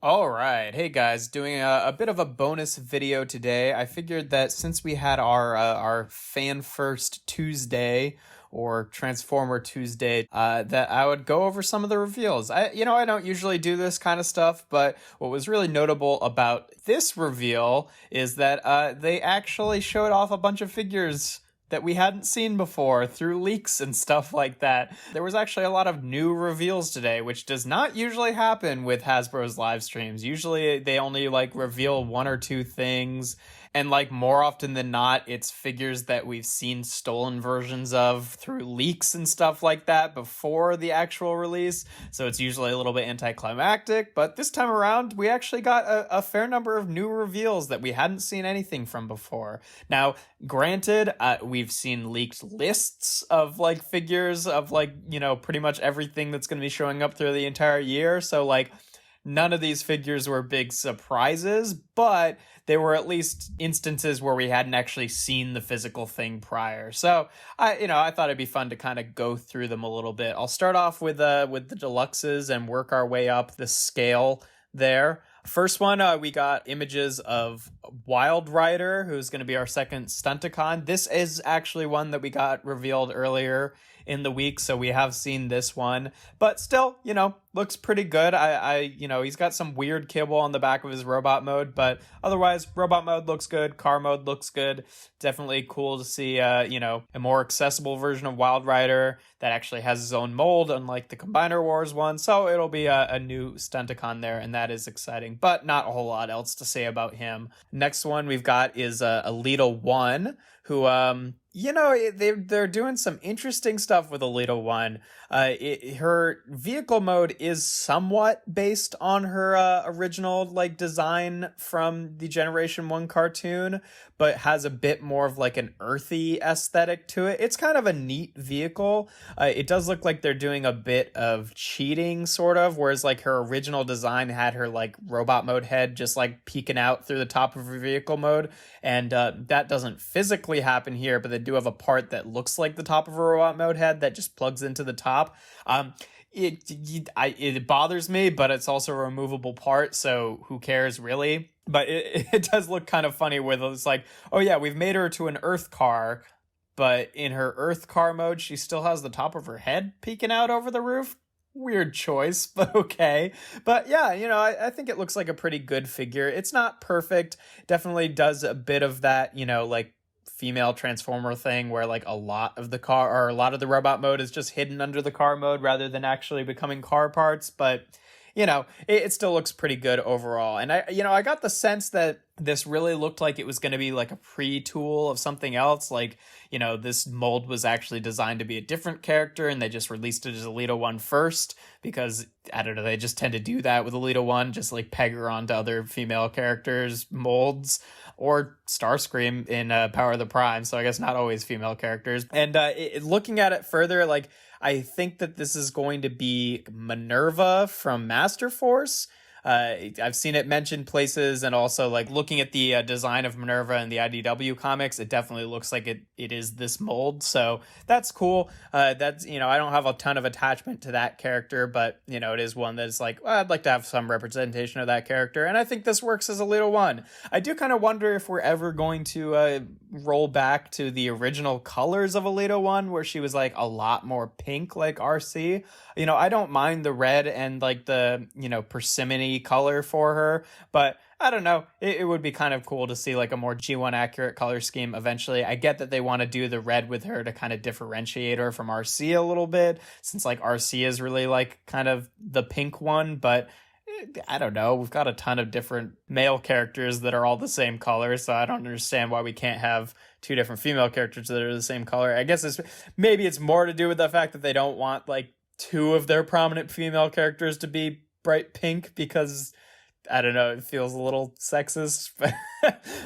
All right. Hey guys, doing a bit of a bonus video today. I figured that since we had our Fan First Tuesday or Transformer Tuesday, that I would go over some of the reveals. I don't usually do this kind of stuff, but what was really notable about this reveal is that they actually showed off a bunch of figures that we hadn't seen before through leaks and stuff like that. There was actually a lot of new reveals today, which does not usually happen with Hasbro's live streams. Usually they only reveal one or two things, and more often than not, it's figures that we've seen stolen versions of through leaks and stuff like that before the actual release. So it's usually a little bit anticlimactic, but this time around, we actually got a fair number of new reveals that we hadn't seen anything from before. Now, granted, we've seen leaked lists of figures of pretty much everything that's going to be showing up through the entire year. So none of these figures were big surprises, but they were at least instances where we hadn't actually seen the physical thing prior. So I thought it'd be fun to kind of go through them a little bit. I'll start off with the deluxes and work our way up the scale there. First one, we got images of Wild Rider, who's going to be our second Stunticon. This is actually one that we got revealed earlier in the week, so we have seen this one. But still, looks pretty good. He's got some weird kibble on the back of his robot mode, but otherwise, robot mode looks good. Car mode looks good. Definitely cool to see, a more accessible version of Wild Rider that actually has his own mold, unlike the Combiner Wars one. So it'll be a new Stunticon there, and that is exciting. But not a whole lot else to say about him. Next one we've got is Alita 1, who they're doing some interesting stuff with Alita 1. Her vehicle mode is somewhat based on her original design from the Generation 1 cartoon, but has a bit more of an earthy aesthetic to it. It's kind of a neat vehicle. It does look like they're doing a bit of cheating, sort of, whereas her original design had her robot mode head just peeking out through the top of her vehicle mode, and that doesn't physically happen here, but they do have a part that looks like the top of a robot mode head that just plugs into the top. It bothers me, but it's also a removable part, so who cares really? But it does look kind of funny where it's oh yeah, we've made her to an Earth car, but in her Earth car mode, she still has the top of her head peeking out over the roof. Weird choice, but okay. But yeah, I think it looks like a pretty good figure. It's not perfect. Definitely does a bit of that, female transformer thing where a lot of the car or a lot of the robot mode is just hidden under the car mode rather than actually becoming car parts. But it still looks pretty good overall. And I got the sense that this really looked like it was going to be a pre-tool of something else. This mold was actually designed to be a different character and they just released it as Alita 1 first because, I don't know, they just tend to do that with Alita 1, just peg her onto other female characters' molds, or Starscream in Power of the Prime. So I guess not always female characters. And looking at it further, I think that this is going to be Minerva from Master Force. I've seen it mentioned places, and also looking at the design of Minerva in the IDW comics, it definitely looks like it is this mold. So that's cool. That's, I don't have a ton of attachment to that character, but it is one that is well, I'd like to have some representation of that character. And I think this works as a little one. I do kind of wonder if we're ever going to roll back to the original colors of Alita 1, where she was a lot more pink like RC. I don't mind the red and the, persimmon color for her, but I don't know, it would be kind of cool to see a more G1 accurate color scheme eventually. I get that they want to do the red with her to kind of differentiate her from RC a little bit, since RC is really kind of the pink one, but I don't know, we've got a ton of different male characters that are all the same color, so I don't understand why we can't have two different female characters that are the same color. I guess maybe it's more to do with the fact that they don't want two of their prominent female characters to be bright pink, because I don't know, it feels a little sexist, but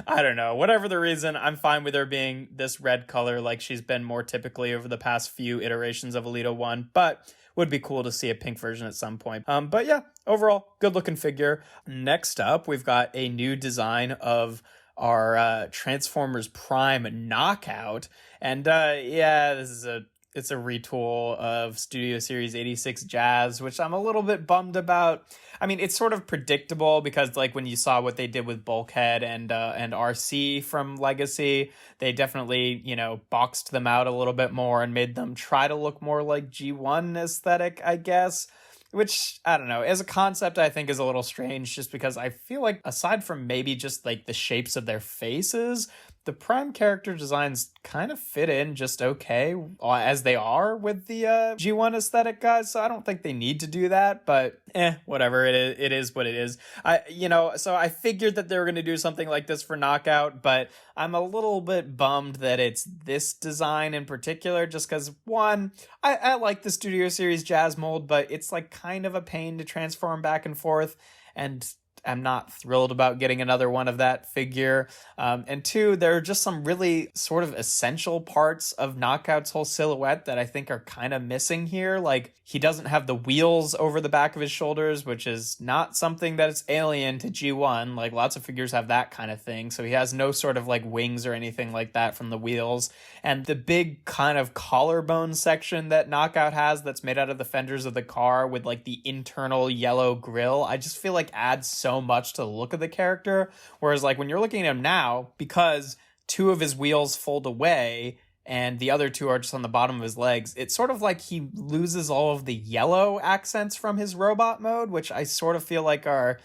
I don't know. Whatever the reason, I'm fine with her being this red color like she's been more typically over the past few iterations of Alita 1, but would be cool to see a pink version at some point. But yeah, overall, good looking figure. Next up, we've got a new design of our Transformers Prime Knockout, and this is a it's a retool of Studio Series 86 Jazz, which I'm a little bit bummed about. I mean, it's sort of predictable because like when you saw what they did with Bulkhead and RC from Legacy, they definitely, boxed them out a little bit more and made them try to look more like G1 aesthetic, I guess. Which, I don't know, as a concept, I think is a little strange just because I feel like aside from maybe just like the shapes of their faces, the Prime character designs kind of fit in just okay as they are with the G1 aesthetic guys. So I don't think they need to do that, but whatever. It is what it is. So I figured that they were going to do something like this for Knockout, but I'm a little bit bummed that it's this design in particular, just because one, I like the Studio Series Jazz mold, but it's like kind of a pain to transform back and forth, and I'm not thrilled about getting another one of that figure. And two, there are just some really sort of essential parts of Knockout's whole silhouette that I think are kind of missing here. Like, he doesn't have the wheels over the back of his shoulders, which is not something that is alien to G1. Like, lots of figures have that kind of thing. So he has no sort of like wings or anything like that from the wheels. And the big kind of collarbone section that Knockout has that's made out of the fenders of the car with like the internal yellow grille, I just feel like adds so much to the look of the character. Whereas like when you're looking at him now, because two of his wheels fold away and the other two are just on the bottom of his legs, it's sort of like he loses all of the yellow accents from his robot mode, which I sort of feel like are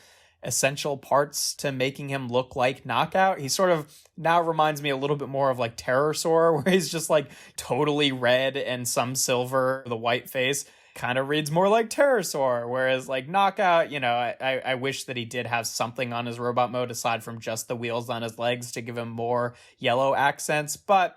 essential parts to making him look like Knockout. He sort of now reminds me a little bit more of like Terrorsaur, where he's just like totally red and some silver, the white face kind of reads more like Terrorsaur, whereas like Knockout, I wish that he did have something on his robot mode aside from just the wheels on his legs to give him more yellow accents, but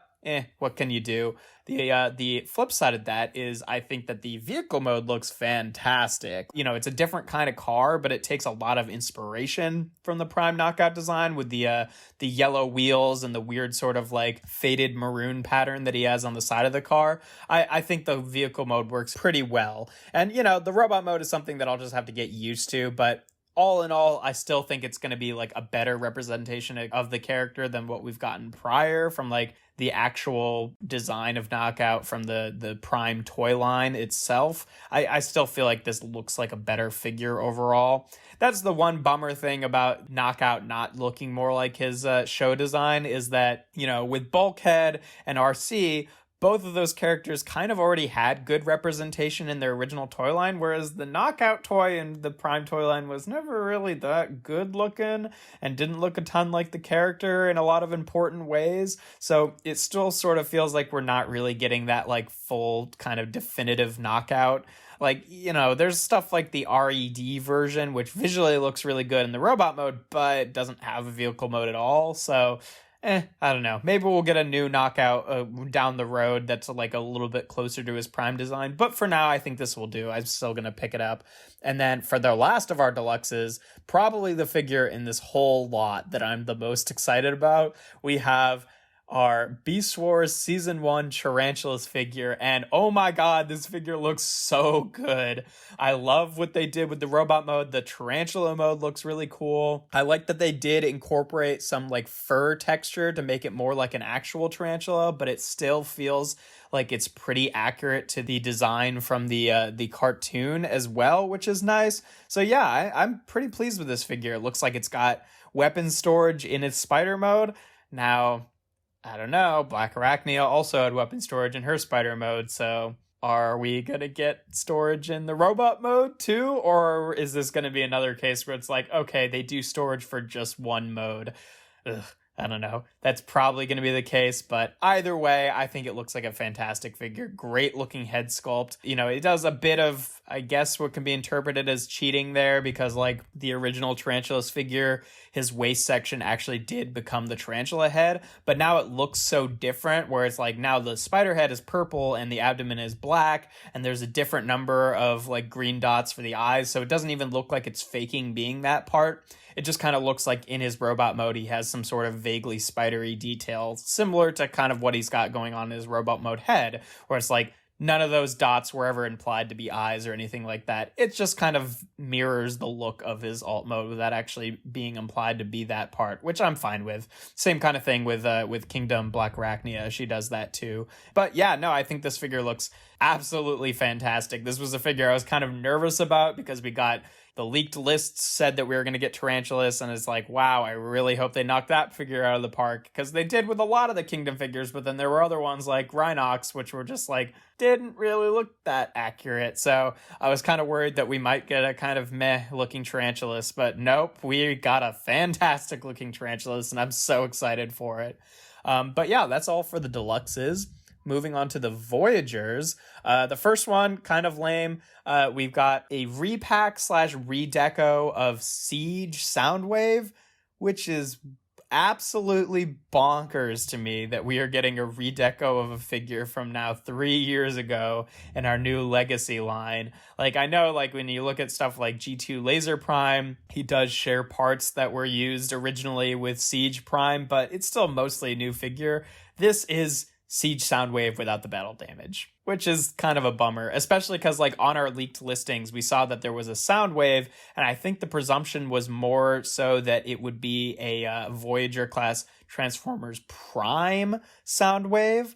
what can you do? The flip side of that is I think that the vehicle mode looks fantastic. It's a different kind of car, but it takes a lot of inspiration from the Prime Knockout design with the yellow wheels and the weird sort of like faded maroon pattern that he has on the side of the car. I think the vehicle mode works pretty well. And, the robot mode is something that I'll just have to get used to, but all in all, I still think it's going to be like a better representation of the character than what we've gotten prior from like the actual design of Knockout from the Prime toy line itself. I still feel like this looks like a better figure overall. That's the one bummer thing about Knockout not looking more like his show design is that, with Bulkhead and RC, both of those characters kind of already had good representation in their original toy line, whereas the Knockout toy in the Prime toy line was never really that good looking and didn't look a ton like the character in a lot of important ways. So it still sort of feels like we're not really getting that like full kind of definitive Knockout. Like, there's stuff like the RED version, which visually looks really good in the robot mode, but doesn't have a vehicle mode at all. So I don't know. Maybe we'll get a new Knockout down the road that's like a little bit closer to his Prime design. But for now, I think this will do. I'm still going to pick it up. And then for the last of our deluxes, probably the figure in this whole lot that I'm the most excited about, we have our Beast Wars Season 1 Tarantulas figure, and oh my god, this figure looks so good. I love what they did with the robot mode. The tarantula mode looks really cool. I like that they did incorporate some like fur texture to make it more like an actual tarantula, but it still feels like it's pretty accurate to the design from the cartoon as well, which is nice. So yeah, I'm pretty pleased with this figure. It looks like it's got weapon storage in its spider mode. Now, I don't know, Black Arachnia also had weapon storage in her spider mode, so are we going to get storage in the robot mode too? Or is this going to be another case where it's like, okay, they do storage for just one mode? Ugh, I don't know. That's probably going to be the case, but either way, I think it looks like a fantastic figure. Great looking head sculpt. It does a bit of, I guess, what can be interpreted as cheating there because like the original Tarantulas figure, his waist section actually did become the tarantula head, but now it looks so different where it's like now the spider head is purple and the abdomen is black and there's a different number of like green dots for the eyes, so it doesn't even look like it's faking being that part. It just kind of looks like in his robot mode he has some sort of vaguely spidery detail similar to kind of what he's got going on in his robot mode head, where it's like none of those dots were ever implied to be eyes or anything like that. It just kind of mirrors the look of his alt mode without actually being implied to be that part, which I'm fine with. Same kind of thing with Kingdom Black Arachnia. She does that too. But yeah, no, I think this figure looks absolutely fantastic. This was a figure I was kind of nervous about because we got the leaked lists said that we were going to get Tarantulas, and it's like, wow, I really hope they knock that figure out of the park, because they did with a lot of the Kingdom figures, but then there were other ones like Rhinox, which were just like, didn't really look that accurate. So I was kind of worried that we might get a kind of meh looking Tarantulas, but nope, we got a fantastic looking Tarantulas, and I'm so excited for it. But yeah, that's all for the deluxes. Moving on to the Voyagers. The first one, kind of lame. We've got a repack / redeco of Siege Soundwave, which is absolutely bonkers to me that we are getting a redeco of a figure from now 3 years ago in our new Legacy line. Like, I know, like, when you look at stuff like G2 Laser Prime, he does share parts that were used originally with Siege Prime, but it's still mostly a new figure. This is Siege Soundwave without the battle damage, which is kind of a bummer, especially because, like, on our leaked listings, we saw that there was a Soundwave, and I think the presumption was more so that it would be a Voyager class Transformers Prime Soundwave,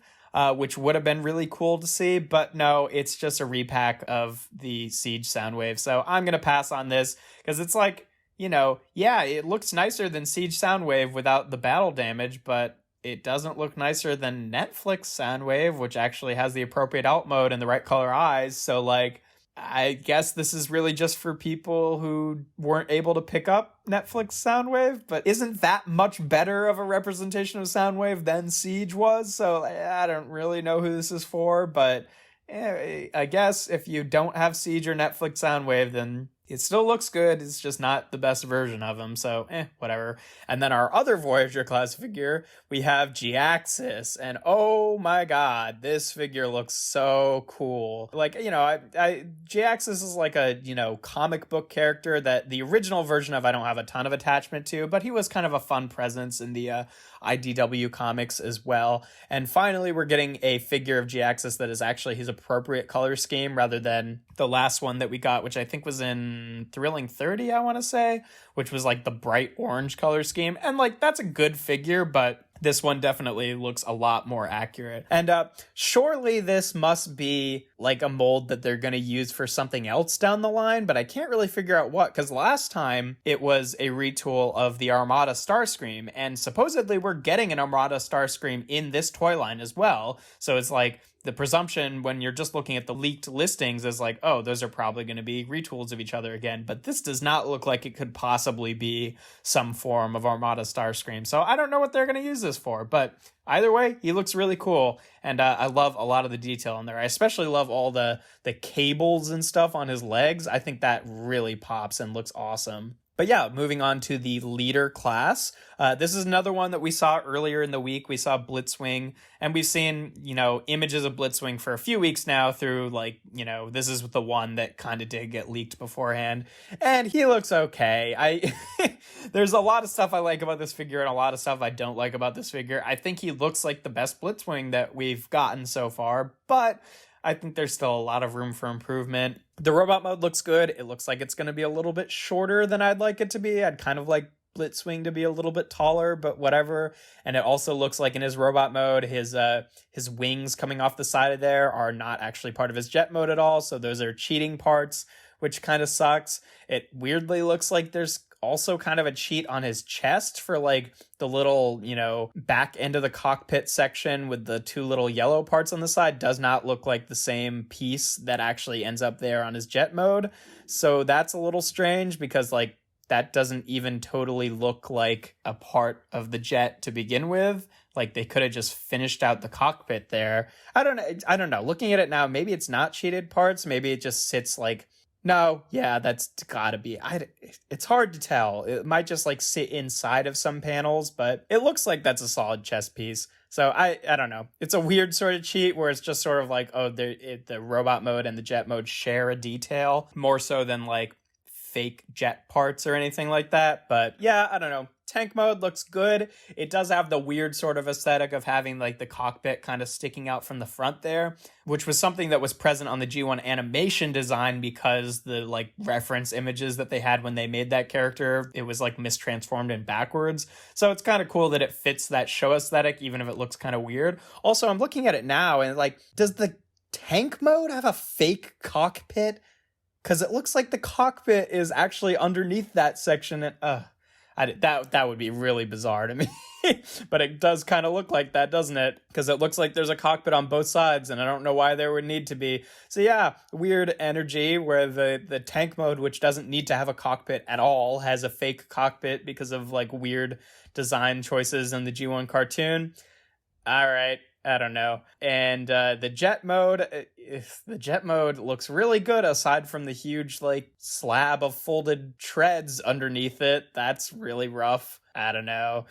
which would have been really cool to see, but no, it's just a repack of the Siege Soundwave, so I'm going to pass on this, because it's like, you know, yeah, it looks nicer than Siege Soundwave without the battle damage, but it doesn't look nicer than Netflix Soundwave, which actually has the appropriate alt mode and the right color eyes. So, like, I guess this is really just for people who weren't able to pick up Netflix Soundwave, but isn't that much better of a representation of Soundwave than Siege was? So I don't really know who this is for, but I guess if you don't have Siege or Netflix Soundwave, then it still looks good. It's just not the best version of him, so whatever. And then our other Voyager class figure, we have G-Axis, and oh my god, this figure looks so cool. Like, you know, G-Axis is like a, you know, comic book character that the original version of I don't have a ton of attachment to, but he was kind of a fun presence in the IDW comics as well. And finally, we're getting a figure of G-Axis that is actually his appropriate color scheme rather than the last one that we got, which I think was in Thrilling 30, I want to say, which was like the bright orange color scheme. And like, that's a good figure, but this one definitely looks a lot more accurate. And surely this must be like a mold that they're going to use for something else down the line, but I can't really figure out what, because last time it was a retool of the Armada Starscream, and supposedly we're getting an Armada Starscream in this toy line as well. So it's like, the presumption when you're just looking at the leaked listings is like, oh, those are probably going to be retools of each other again. But this does not look like it could possibly be some form of Armada Starscream. So I don't know what they're going to use this for. But either way, he looks really cool. And I love a lot of the detail in there. I especially love all the cables and stuff on his legs. I think that really pops and looks awesome. But yeah, moving on to the leader class. This is another one that we saw earlier in the week. We saw Blitzwing, and we've seen, you know, images of Blitzwing for a few weeks now through, like, you know, this is the one that kind of did get leaked beforehand, and he looks okay. There's a lot of stuff I like about this figure and a lot of stuff I don't like about this figure. I think he looks like the best Blitzwing that we've gotten so far, but I think there's still a lot of room for improvement. The robot mode looks good. It looks like it's going to be a little bit shorter than I'd like it to be. I'd kind of like Blitzwing to be a little bit taller, but whatever. And it also looks like in his robot mode, his wings coming off the side of there are not actually part of his jet mode at all. So those are cheating parts, which kind of sucks. It weirdly looks like there's also kind of a cheat on his chest for like the little, you know, back end of the cockpit section with the two little yellow parts on the side does not look like the same piece that actually ends up there on his jet mode. So that's a little strange because like that doesn't even totally look like a part of the jet to begin with. Like they could have just finished out the cockpit there. I don't know. Looking at it now, maybe it's not cheated parts. Maybe it just sits like, no, yeah, that's gotta be. It's hard to tell. It might just like sit inside of some panels, but it looks like that's a solid chess piece. So I don't know. It's a weird sort of cheat where it's just sort of like, oh, the robot mode and the jet mode share a detail more so than like fake jet parts or anything like that. But yeah, I don't know. tank mode looks good. It does have the weird sort of aesthetic of having like the cockpit kind of sticking out from the front there, which was something that was present on the G1 animation design because the like reference images that they had when they made that character, it was like mistransformed and backwards. So it's kind of cool that it fits that show aesthetic, even if it looks kind of weird. Also, I'm looking at it now and like, does the tank mode have a fake cockpit? Because it looks like the cockpit is actually underneath that section. And that would be really bizarre to me. But it does kind of look like that, doesn't it? Because it looks like there's a cockpit on both sides, and I don't know why there would need to be. So yeah, weird energy where the tank mode, which doesn't need to have a cockpit at all, has a fake cockpit because of like weird design choices in the G1 cartoon. All right. I don't know. And the jet mode looks really good aside from the huge like slab of folded treads underneath it. That's really rough. I don't know.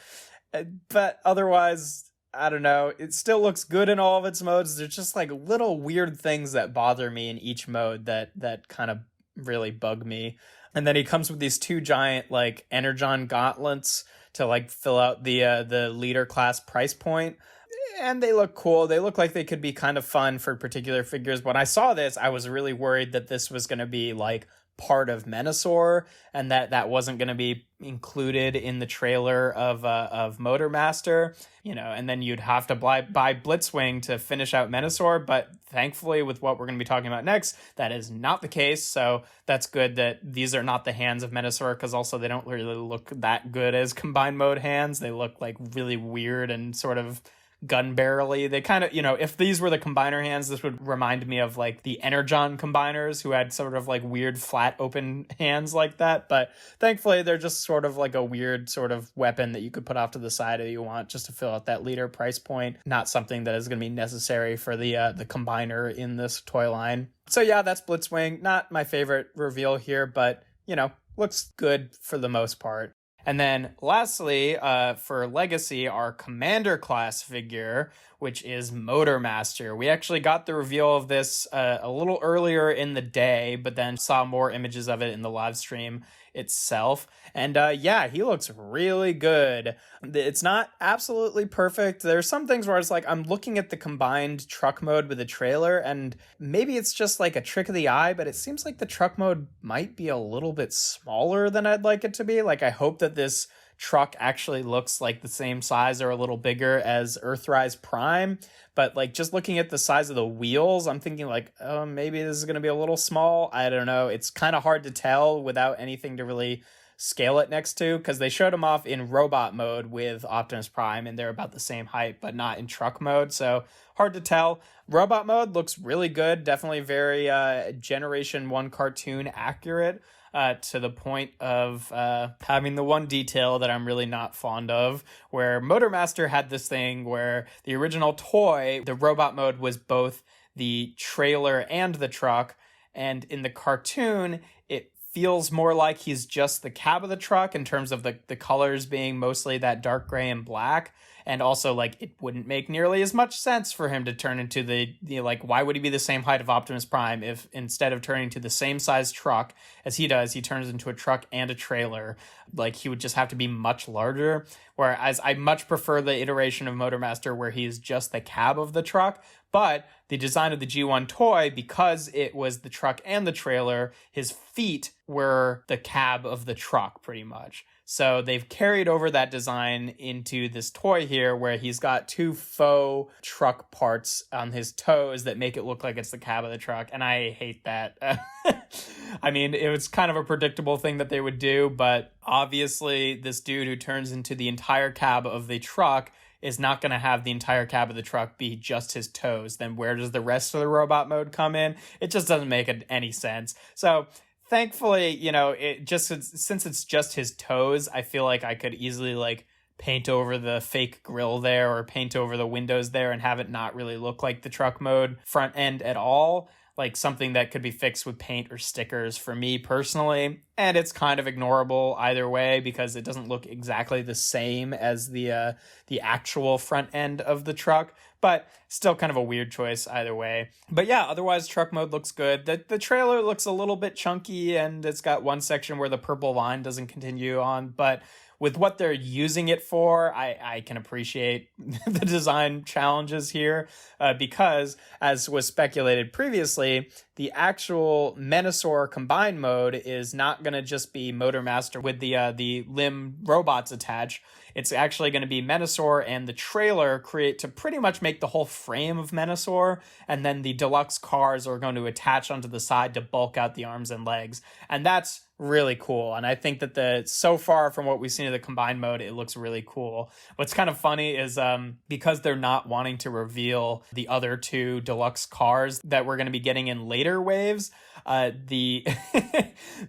But otherwise, I don't know. It still looks good in all of its modes. There's just like little weird things that bother me in each mode that kind of really bug me. And then he comes with these two giant like Energon gauntlets to like fill out the leader class price point. And they look cool. They look like they could be kind of fun for particular figures. When I saw this, I was really worried that this was going to be like part of Menasor and that wasn't going to be included in the trailer of Motor Master, you know, and then you'd have to buy Blitzwing to finish out Menasor. But thankfully, with what we're going to be talking about next, that is not the case. So that's good that these are not the hands of Menasor, because also they don't really look that good as combined mode hands. They look like really weird and sort of gun barrelly. They kind of, you know, if these were the combiner hands, this would remind me of like the Energon combiners who had sort of like weird flat open hands like that. But thankfully they're just sort of like a weird sort of weapon that you could put off to the side if you want, just to fill out that leader price point. Not something that is going to be necessary for the combiner in this toy line. So yeah, that's Blitzwing. Not my favorite reveal here, but you know, looks good for the most part. And then lastly, for Legacy, our Commander class figure, which is Motor Master. We actually got the reveal of this a little earlier in the day, but then saw more images of it in the live stream itself. And yeah, he looks really good. It's not absolutely perfect. There's some things where it's like, I'm looking at the combined truck mode with the trailer, and maybe it's just like a trick of the eye, but it seems like the truck mode might be a little bit smaller than I'd like it to be. Like, I hope that this truck actually looks like the same size or a little bigger as Earthrise Prime. But like, just looking at the size of the wheels, I'm thinking like, oh, maybe this is going to be a little small. I don't know. It's kind of hard to tell without anything to really scale it next to, because they showed him off in robot mode with Optimus Prime and they're about the same height, but not in truck mode. So hard to tell. Robot mode looks really good. Definitely very Generation 1 cartoon accurate. To the point of having the one detail that I'm really not fond of, where Motor Master had this thing where the original toy, the robot mode was both the trailer and the truck, and in the cartoon, it feels more like he's just the cab of the truck in terms of the colors being mostly that dark gray and black. And also, like, it wouldn't make nearly as much sense for him to turn into the like, why would he be the same height of Optimus Prime if instead of turning to the same size truck as he does, he turns into a truck and a trailer? Like, he would just have to be much larger. Whereas I much prefer the iteration of Motor Master where he's just the cab of the truck. But the design of the G1 toy, because it was the truck and the trailer, his feet were the cab of the truck pretty much. So they've carried over that design into this toy here where he's got two faux truck parts on his toes that make it look like it's the cab of the truck. And I hate that. I mean, it was kind of a predictable thing that they would do, but obviously this dude who turns into the entire cab of the truck is not going to have the entire cab of the truck be just his toes. Then where does the rest of the robot mode come in? It just doesn't make any sense. So thankfully, you know, it just, since it's just his toes, I feel like I could easily like paint over the fake grill there or paint over the windows there and have it not really look like the truck mode front end at all. Like something that could be fixed with paint or stickers for me personally. and it's kind of ignorable either way because it doesn't look exactly the same as the actual front end of the truck, but still kind of a weird choice either way. But yeah, otherwise truck mode looks good. The trailer looks a little bit chunky, and it's got one section where the purple line doesn't continue on, but with what they're using it for, I can appreciate the design challenges here because, as was speculated previously, the actual Menasor combined mode is not going to just be Motormaster with the limb robots attached. It's actually going to be Menasor and the trailer create to pretty much make the whole frame of Menasor, and then the deluxe cars are going to attach onto the side to bulk out the arms and legs. And that's really cool. And I think that so far from what we've seen of the combined mode, it looks really cool. What's kind of funny is because they're not wanting to reveal the other two deluxe cars that we're going to be getting in later waves, the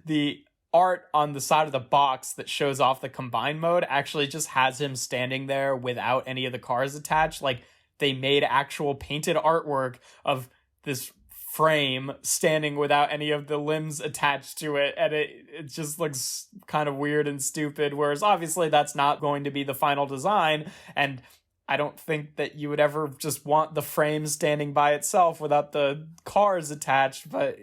the art on the side of the box that shows off the combined mode actually just has him standing there without any of the cars attached. Like, they made actual painted artwork of this frame standing without any of the limbs attached to it, and it just looks kind of weird and stupid, whereas obviously that's not going to be the final design, and I don't think that you would ever just want the frame standing by itself without the cars attached, but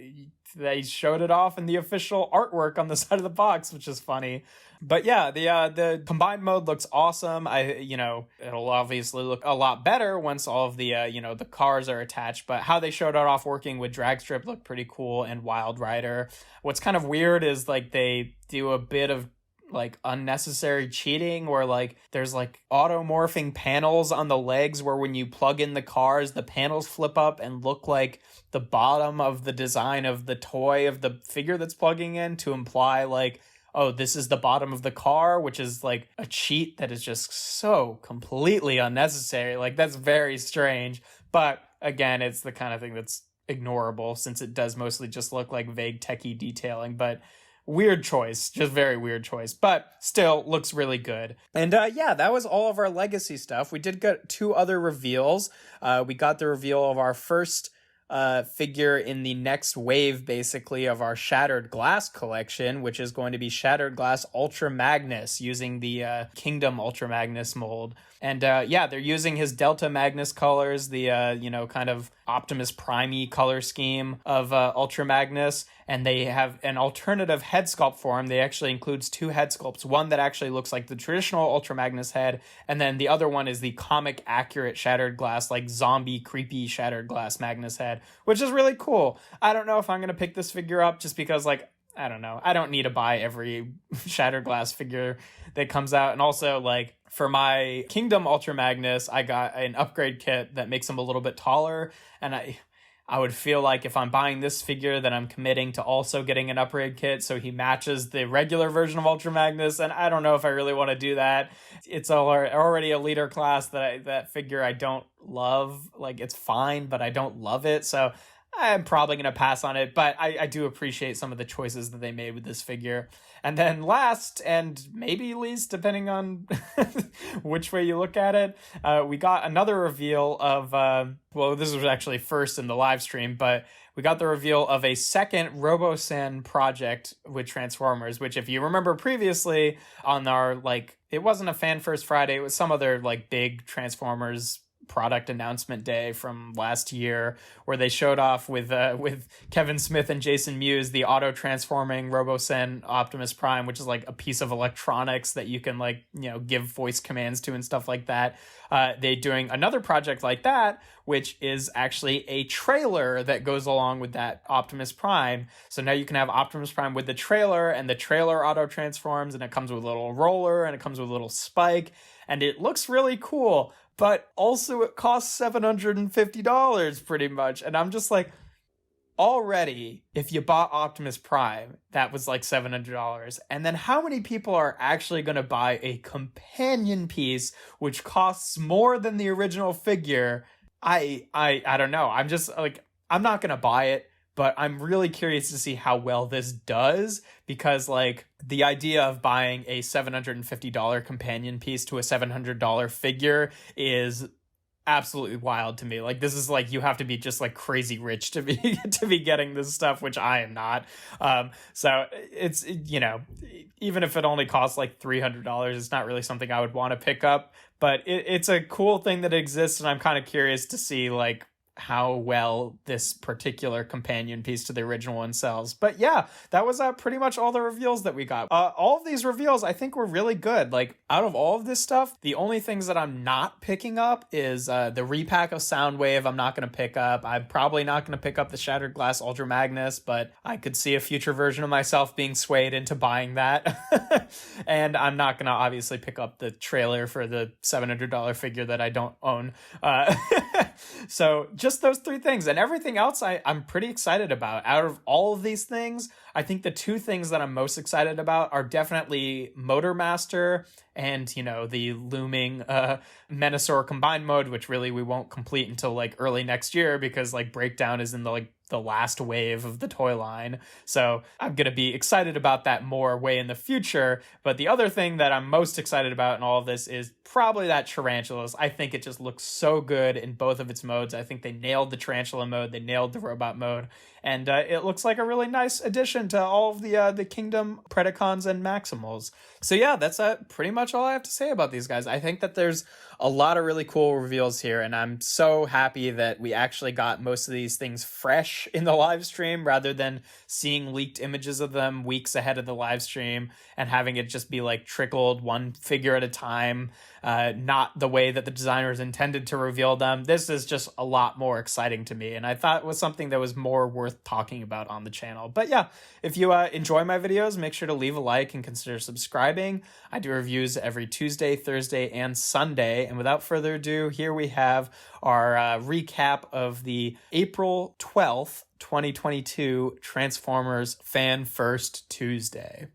they showed it off in the official artwork on the side of the box, which is funny. But yeah, the combined mode looks awesome. It'll obviously look a lot better once all of the the cars are attached, but how they showed it off working with Dragstrip looked pretty cool, and Wild Rider. What's kind of weird is like they do a bit of like unnecessary cheating where like there's like automorphing panels on the legs where when you plug in the cars, the panels flip up and look like the bottom of the design of the toy of the figure that's plugging in, to imply like, oh, this is the bottom of the car, which is like a cheat that is just so completely unnecessary. Like, that's very strange. But again, it's the kind of thing that's ignorable since it does mostly just look like vague techie detailing. But weird choice, just very weird choice, but still looks really good. And yeah, that was all of our legacy stuff. We did get two other reveals. We got the reveal of our first figure in the next wave, basically, of our Shattered Glass collection, which is going to be Shattered Glass Ultra Magnus using the Kingdom Ultra Magnus mold. And yeah, they're using his Delta Magnus colors, the kind of Optimus Prime-y color scheme of Ultra Magnus, and they have an alternative head sculpt for him. They actually includes two head sculpts, one that actually looks like the traditional Ultra Magnus head, and then the other one is the comic accurate Shattered Glass, like zombie creepy Shattered Glass Magnus head, which is really cool. I don't know if I'm gonna pick this figure up just because, like, I don't know, I don't need to buy every Shattered Glass figure that comes out. And also, like, for my Kingdom Ultra Magnus, I got an upgrade kit that makes him a little bit taller, and I would feel like if I'm buying this figure, then I'm committing to also getting an upgrade kit so he matches the regular version of Ultra Magnus, and I don't know if I really want to do that. It's already a leader class that figure I don't love. Like, it's fine, but I don't love it, so I'm probably going to pass on it, but I do appreciate some of the choices that they made with this figure. And then last, and maybe least, depending on which way you look at it, we got another reveal of, well, this was actually first in the live stream, but we got the reveal of a second RoboSen project with Transformers, which, if you remember previously on our, like, it wasn't a Fan First Friday, it was some other, like, big Transformers product announcement day from last year where they showed off with Kevin Smith and Jason Mewes the auto transforming RoboSen Optimus Prime, which is like a piece of electronics that you can, like, give voice commands to and stuff like that. They doing another project like that, which is actually a trailer that goes along with that Optimus Prime. So now you can have Optimus Prime with the trailer, and the trailer auto transforms, and it comes with a little roller, and it comes with a little spike, and it looks really cool. But also it costs $750 pretty much. And I'm just like, already, if you bought Optimus Prime, that was like $700. And then how many people are actually going to buy a companion piece, which costs more than the original figure? I don't know. I'm just like, I'm not going to buy it, but I'm really curious to see how well this does, because, like, the idea of buying a $750 companion piece to a $700 figure is absolutely wild to me. Like, this is like, you have to be just like crazy rich to be to be getting this stuff, which I am not. So it's, you know, even if it only costs like $300, it's not really something I would want to pick up, but it's a cool thing that exists, and I'm kind of curious to see like how well this particular companion piece to the original one sells. But yeah, that was pretty much all the reveals that we got. All of these reveals I think were really good. Like, out of all of this stuff, the only things that I'm not picking up is the repack of Soundwave. I'm not going to pick up. I'm probably not going to pick up the Shattered Glass Ultra Magnus, but I could see a future version of myself being swayed into buying that. And I'm not going to obviously pick up the trailer for the $700 figure that I don't own. So just those three things, and everything else I'm pretty excited about. Out of all of these things, I think the two things that I'm most excited about are definitely Motormaster and, you know, the looming Menasor combined mode, which really we won't complete until like early next year, because like Breakdown is in the last wave of the toy line. So I'm going to be excited about that more way in the future. But the other thing that I'm most excited about in all of this is probably that Tarantulas. I think it just looks so good in both of its modes. I think they nailed the Tarantula mode, they nailed the robot mode, and it looks like a really nice addition to all of the Kingdom Predacons and Maximals. So yeah, that's pretty much all I have to say about these guys. I think that there's a lot of really cool reveals here, and I'm so happy that we actually got most of these things fresh in the live stream rather than seeing leaked images of them weeks ahead of the live stream and having it just be like trickled one figure at a time, not the way that the designers intended to reveal them. This is just a lot more exciting to me, and I thought it was something that was more worth talking about on the channel. But yeah, if you enjoy my videos, make sure to leave a like and consider subscribing. I do reviews every Tuesday, Thursday, and Sunday. And without further ado, here we have our recap of the April 12th, 2022 Transformers Fan First Tuesday.